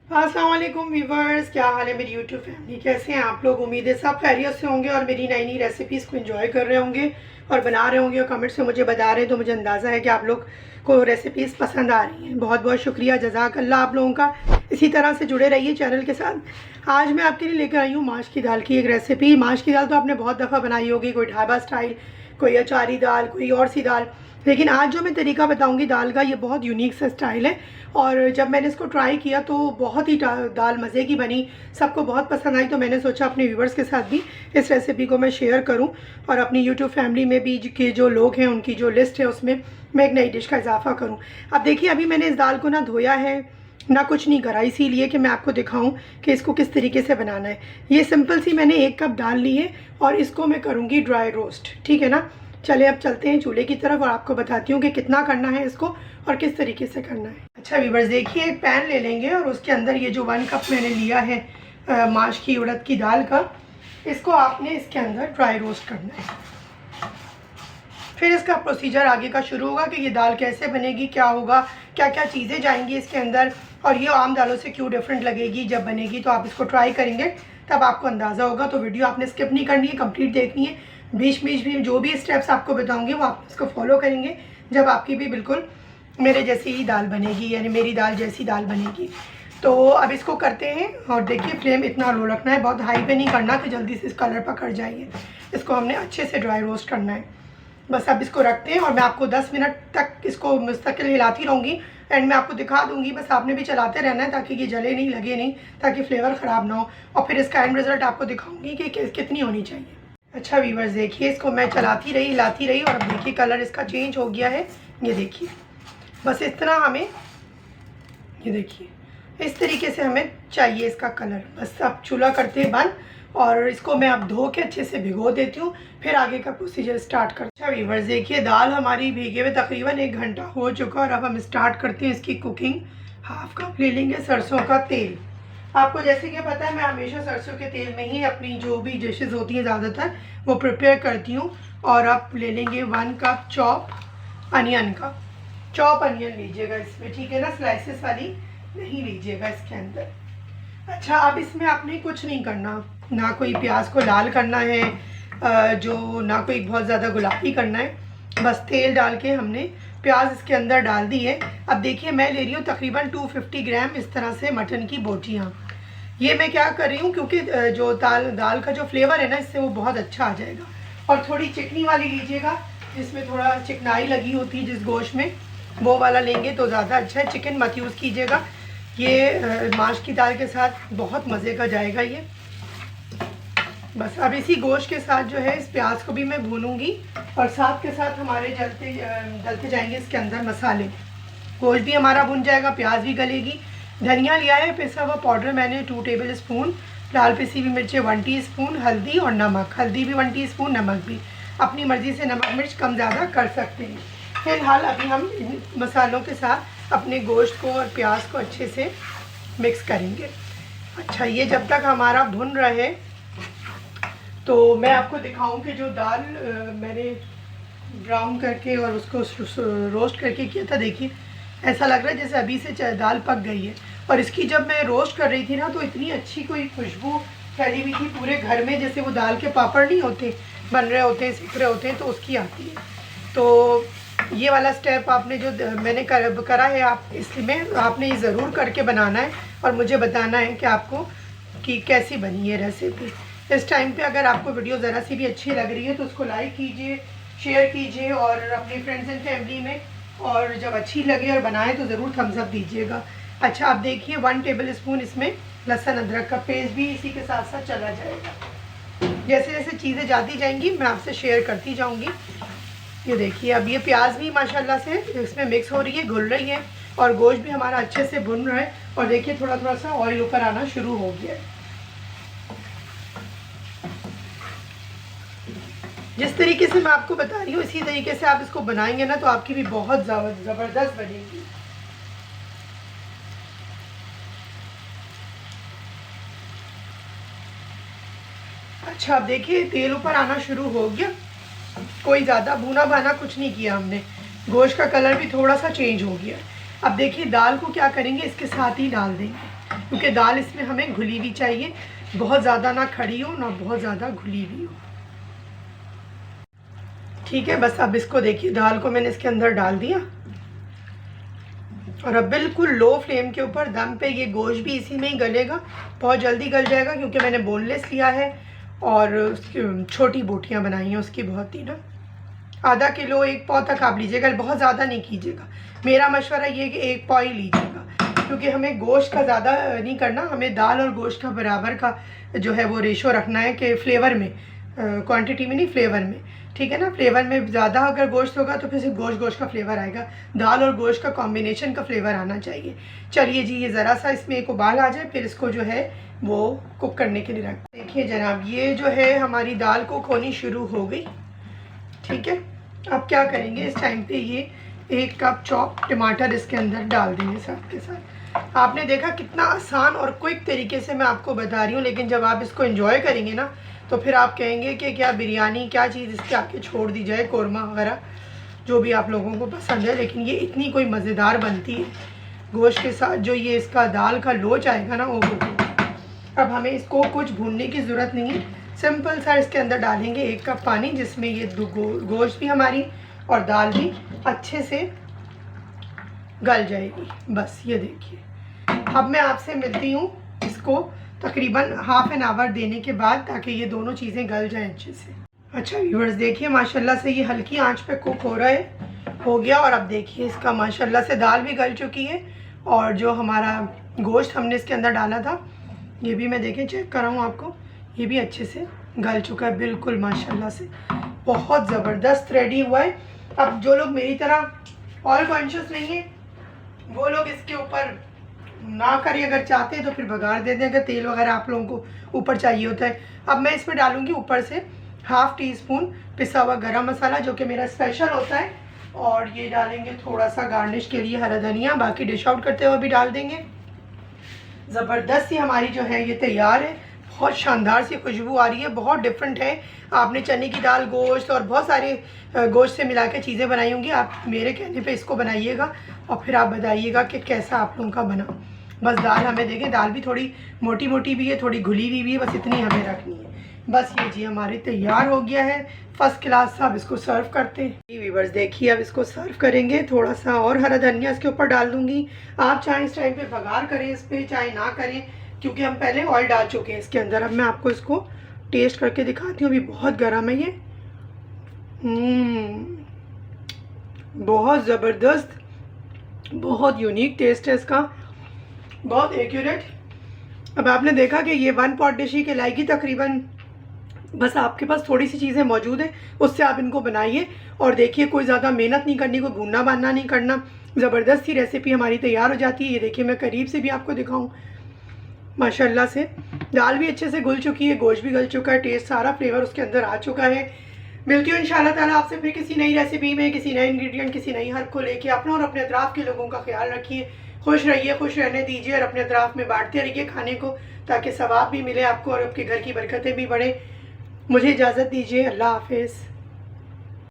अस्सलाम वालेकुम व्यूवर्स, क्या हाल है मेरी यूट्यूब फैमिली। कैसे हैं आप लोग। उम्मीद है सब खैरियत से होंगे और मेरी नई नई रेसिपीज़ को एंजॉय कर रहे होंगे और बना रहे होंगे और कमेंट से मुझे बता रहे हैं, तो मुझे अंदाज़ा है कि आप लोग को रेसिपीज़ पसंद आ रही हैं। बहुत बहुत शुक्रिया, जज़ाकल्लाह आप लोगों का। इसी तरह से जुड़े रहिए चैनल के साथ। आज मैं आपके लिए लेकर आई हूँ माश की दाल की एक रेसिपी। माश की दाल तो आपने बहुत दफ़ा बनाई होगी, कोई ढाबा स्टाइल, कोई अचारी दाल, कोई और सी दाल। लेकिन आज जो मैं तरीका बताऊंगी दाल का, ये बहुत यूनिक सा स्टाइल है। और जब मैंने इसको ट्राई किया तो बहुत ही दाल मज़े की बनी, सबको बहुत पसंद आई। तो मैंने सोचा अपने व्यूवर्स के साथ भी इस रेसिपी को मैं शेयर करूं और अपनी यूट्यूब फैमिली में भी के जो लोग हैं उनकी जो लिस्ट है उसमें मैं एक नई डिश का इजाफा करूं। अब देखिए, अभी मैंने इस दाल को ना धोया है ना कुछ नहीं करा, इसीलिए कि मैं आपको दिखाऊं कि इसको किस तरीके से बनाना है। ये सिंपल सी मैंने 1 कप दाल ली है और इसको मैं करूँगी ड्राई रोस्ट, ठीक है ना। चले अब चलते हैं चूल्हे की तरफ और आपको बताती हूँ कि कितना करना है इसको और किस तरीके से करना है। अच्छा व्यूअर्स, देखिए एक पैन ले लेंगे और उसके अंदर ये जो 1 कप मैंने लिया है माश की उड़द की दाल का, इसको आपने इसके अंदर ड्राई रोस्ट करना है। फिर इसका प्रोसीजर आगे का शुरू होगा कि ये दाल कैसे बनेगी, क्या होगा, क्या क्या चीज़ें जाएंगी इसके अंदर और ये आम दालों से क्यों डिफरेंट लगेगी जब बनेगी। तो आप इसको ट्राई करेंगे तब आपको अंदाज़ा होगा। तो वीडियो आपने स्किप नहीं करनी है, कंप्लीट देखनी है। बीच बीच भी जो भी स्टेप्स आपको बताऊंगे वो आप इसको फॉलो करेंगे, जब आपकी भी बिल्कुल मेरे जैसी ही दाल बनेगी, यानी मेरी दाल जैसी दाल बनेगी। तो अब इसको करते हैं और देखिए फ्लेम इतना लो रखना है, बहुत हाई पे नहीं करना कि जल्दी से इस कलर पकड़ जाइए। इसको हमने अच्छे से ड्राई रोस्ट करना है। बस अब इसको रखते हैं और मैं आपको 10 मिनट तक इसको मुस्तकिल हिलाती रहूँगी। एंड मैं आपको दिखा दूँगी, बस आपने भी चलाते रहना है ताकि ये जले नहीं, लगे नहीं, ताकि फ्लेवर ख़राब ना हो। और फिर इसका एंड रिज़ल्ट आपको दिखाऊँगी कि कितनी होनी चाहिए। अच्छा व्यूअर्स, देखिए इसको मैं चलाती रही, हिलाती रही और अब देखिए कलर इसका चेंज हो गया है। ये देखिए, बस इस तरह हमें, ये देखिए इस तरीके से हमें चाहिए इसका कलर। बस अब चूल्हा करते हैं बंद और इसको मैं अब धो के अच्छे से भिगो देती हूँ, फिर आगे का प्रोसीजर स्टार्ट करते हैं। अच्छा व्यूअर्स, देखिए दाल हमारी भीगे हुए तकरीबन 1 घंटा हो चुका और अब हम स्टार्ट करते हैं इसकी कुकिंग। 1/2 कप ले लेंगे सरसों का तेल। आपको जैसे कि पता है मैं हमेशा सरसों के तेल में ही अपनी जो भी डिशेस होती हैं ज़्यादातर वो प्रिपेयर करती हूँ। और अब ले लेंगे 1 कप चॉप अनियन का। चॉप अनियन लीजिएगा इसमें, ठीक है ना, स्लाइसेस वाली नहीं लीजिएगा इसके अंदर। अच्छा, अब इसमें आपने कुछ नहीं करना, ना कोई प्याज को लाल करना है, जो ना कोई बहुत ज़्यादा गुलाबी करना है। बस तेल डाल के हमने प्याज इसके अंदर डाल दी है। अब देखिए मैं ले रही हूँ तकरीबन 250 ग्राम इस तरह से मटन की बोटियाँ। ये मैं क्या कर रही हूँ क्योंकि जो दाल का जो फ्लेवर है ना इससे वो बहुत अच्छा आ जाएगा। और थोड़ी चिकनी वाली लीजिएगा जिसमें थोड़ा चिकनाई लगी होती है जिस गोश्त में, वो वाला लेंगे तो ज़्यादा अच्छा है। चिकन मत यूज़ कीजिएगा, ये माश की दाल के साथ बहुत मज़े का जाएगा ये। बस अब इसी गोश्त के साथ जो है इस प्याज को भी मैं भूनूंगी और साथ के साथ हमारे डलते जाएंगे इसके अंदर मसाले। गोश्त भी हमारा भुन जाएगा, प्याज भी गलेगी। धनिया लिया है पिसा हुआ पाउडर मैंने 2 टेबल स्पून, लाल पिसी हुई मिर्चें 1 टीस्पून, हल्दी और नमक, हल्दी भी 1 टीस्पून, नमक भी अपनी मर्ज़ी से नमक मिर्च कम ज़्यादा कर सकते हैं। फिलहाल अभी हम इन मसालों के साथ अपने गोश्त को और प्याज को अच्छे से मिक्स करेंगे। अच्छा, ये जब तक हमारा भुन रहे तो मैं आपको दिखाऊं कि जो दाल मैंने ब्राउन करके और उसको रोस्ट करके किया था, देखिए ऐसा लग रहा है जैसे अभी से दाल पक गई है। और इसकी जब मैं रोस्ट कर रही थी ना तो इतनी अच्छी कोई खुशबू फैली हुई थी पूरे घर में, जैसे वो दाल के पापड़ नहीं होते बन रहे होते हैं, सिक रहे होते हैं, तो उसकी आती है। तो ये वाला स्टेप आपने जो मैंने करा है, आप इसमें आपने ये ज़रूर करके बनाना है और मुझे बताना है कि आपको कि कैसी बनी है रेसिपी। इस टाइम पे अगर आपको वीडियो ज़रा सी भी अच्छी लग रही है तो उसको लाइक कीजिए, शेयर कीजिए और अपने फ्रेंड्स एंड फैमिली में, और जब अच्छी लगे और बनाएं तो ज़रूर थम्स अप दीजिएगा। अच्छा, आप देखिए 1 टेबल स्पून इसमें लहसुन अदरक का पेस्ट भी इसी के साथ साथ चला जाएगा। जैसे जैसे चीज़ें जाती जाएंगी मैं आपसे शेयर करती जाऊँगी। ये देखिए अब ये प्याज भी माशाल्लाह से इसमें मिक्स हो रही है, घुल रही है और गोश्त भी हमारा अच्छे से भुन रहा है। और देखिए थोड़ा थोड़ा सा ऑयल ऊपर आना शुरू हो गया है। जिस तरीके से मैं आपको बता रही हूँ इसी तरीके से आप इसको बनाएंगे ना तो आपकी भी बहुत ज़बरदस्त बनेगी। अच्छा, अब देखिए तेल ऊपर आना शुरू हो गया। कोई ज़्यादा भुना भाना कुछ नहीं किया हमने, गोश्त का कलर भी थोड़ा सा चेंज हो गया। अब देखिए दाल को क्या करेंगे, इसके साथ ही डाल देंगे। क्योंकि दाल इसमें हमें घुली हुई चाहिए, बहुत ज़्यादा ना खड़ी हो ना बहुत ज़्यादा घुली हुई हो। ठीक है, बस अब इसको देखिए, दाल को मैंने इसके अंदर डाल दिया और अब बिल्कुल लो फ्लेम के ऊपर दम पे ये गोश्त भी इसी में ही गलेगा, बहुत जल्दी गल जाएगा क्योंकि मैंने बोनलेस लिया है और उसकी छोटी बोटियाँ बनाई हैं उसकी, बहुत ही ना आधा किलो 1 पाव तक आप लीजिएगा, बहुत ज़्यादा नहीं कीजिएगा। मेरा मशवरा ये है कि 1 पाव ही लीजिएगा, क्योंकि हमें गोश्त का ज़्यादा नहीं करना, हमें दाल और गोश्त का बराबर का जो है वो रेशो रखना है कि फ्लेवर में, क्वांटिटी में नहीं फ्लेवर में। ठीक है ना, फ्लेवर में ज़्यादा अगर गोश्त होगा तो फिर सिर्फ गोश्त का फ्लेवर आएगा, दाल और गोश्त का कॉम्बिनेशन का फ्लेवर आना चाहिए। चलिए जी, ये ज़रा सा इसमें एक उबाल आ जाए फिर इसको जो है वो कुक करने के लिए रख। देखिए जनाब, ये जो है हमारी दाल कुक होनी शुरू हो गई। ठीक है, अब क्या करेंगे, इस टाइम पे ये 1 कप चॉप टमाटर इसके अंदर डाल देंगे साथ के साथ। आपने देखा कितना आसान और क्विक तरीके से मैं आपको बता रही हूँ, लेकिन जब आप इसको एंजॉय करेंगे ना तो फिर आप कहेंगे कि क्या बिरयानी, क्या चीज़ इसके आके छोड़ दी जाए, कौरमा वगैरह जो भी आप लोगों को पसंद है। लेकिन ये इतनी कोई मज़ेदार बनती है गोश्त के साथ, जो ये इसका दाल का लोच आएगा ना वो। अब हमें इसको कुछ भूनने की ज़रूरत नहीं है, सिंपल सा इसके अंदर डालेंगे 1 कप पानी, जिसमें ये गोश्त भी हमारी और दाल भी अच्छे से गल जाएगी। बस ये देखिए, अब मैं आपसे मिलती हूँ इसको तकरीबन हाफ एन आवर देने के बाद, ताकि ये दोनों चीज़ें गल जाएं अच्छे से। अच्छा व्यूअर्स, देखिए माशाल्लाह से ये हल्की आंच पे कुक हो रहा है, हो गया। और अब देखिए इसका माशाल्लाह से दाल भी गल चुकी है और जो हमारा गोश्त हमने इसके अंदर डाला था ये भी मैं देखें चेक कर रहा हूँ आपको, ये भी अच्छे से गल चुका है बिल्कुल माशाल्लाह से, बहुत ज़बरदस्त रेडी हुआ है। अब जो लोग मेरी तरह ऑयल कॉन्शियस नहीं है वो लोग इसके ऊपर ना करें, अगर चाहते हैं तो फिर बघार दे दें, अगर तेल वगैरह आप लोगों को ऊपर चाहिए होता है। अब मैं इसमें डालूंगी ऊपर से ½ टीस्पून पिसा हुआ गरम मसाला, जो कि मेरा स्पेशल होता है, और ये डालेंगे थोड़ा सा गार्निश के लिए हरा धनिया, बाकी डिश आउट करते हुए भी डाल देंगे। ज़बरदस्त सी हमारी जो है ये तैयार है, बहुत शानदार सी खुशबू आ रही है, बहुत डिफरेंट है। आपने चने की दाल, गोश्त और बहुत सारे गोश्त से मिला के चीज़ें बनाई होंगी, आप मेरे कहने पे इसको बनाइएगा और फिर आप बताइएगा कि कैसा आप लोगों का बना। बस दाल हमें देखें, दाल भी थोड़ी मोटी मोटी भी है, थोड़ी घुली हुई भी है, बस इतनी हमें रखनी है। बस ये जी हमारे तैयार हो गया है, फर्स्ट क्लास। अब इसको सर्व करते हैं। व्यूअर्स देखिए, अब इसको सर्व करेंगे, थोड़ा सा और हरा धनिया इसके ऊपर डाल दूंगी। आप चाहे इस टाइम पे बघार करें इस पर, चाहे ना करें, क्योंकि हम पहले ऑयल डाल चुके हैं इसके अंदर। अब मैं आपको इसको टेस्ट करके दिखाती हूँ, अभी बहुत गर्म है ये। बहुत ज़बरदस्त, बहुत यूनिक टेस्ट है इसका, बहुत एक्यूरेट। अब आपने देखा कि ये 1 पॉट डिश ही कहलाएगी तकरीबन, बस आपके पास थोड़ी सी चीज़ें मौजूद है उससे आप इनको बनाइए और देखिए, कोई ज़्यादा मेहनत नहीं करनी, कोई भूनना बानना नहीं करना, ज़बरदस्त सी रेसिपी हमारी तैयार हो जाती है। ये देखिए, मैं करीब से भी आपको दिखाऊं, माशाल्लाह से दाल भी अच्छे से घुल चुकी है, गोश्त भी गल चुका है, टेस्ट सारा फ्लेवर उसके अंदर आ चुका है। मिलती हूँ इंशाल्लाह ताला आपसे फिर किसी नई रेसिपी में, किसी नए इंग्रेडिएंट, किसी नई हर्ब को लेके। अपना और अपने अतराफ़ के लोगों का ख्याल रखिए, खुश रहिए, खुश रहने दीजिए और अपने अतराफ़ में बांटते रहिए खाने को, ताकि सवाब भी मिले आपको और आपके घर की बरकतें भी बढ़े। मुझे इजाज़त दीजिए, अल्लाह हाफिज़।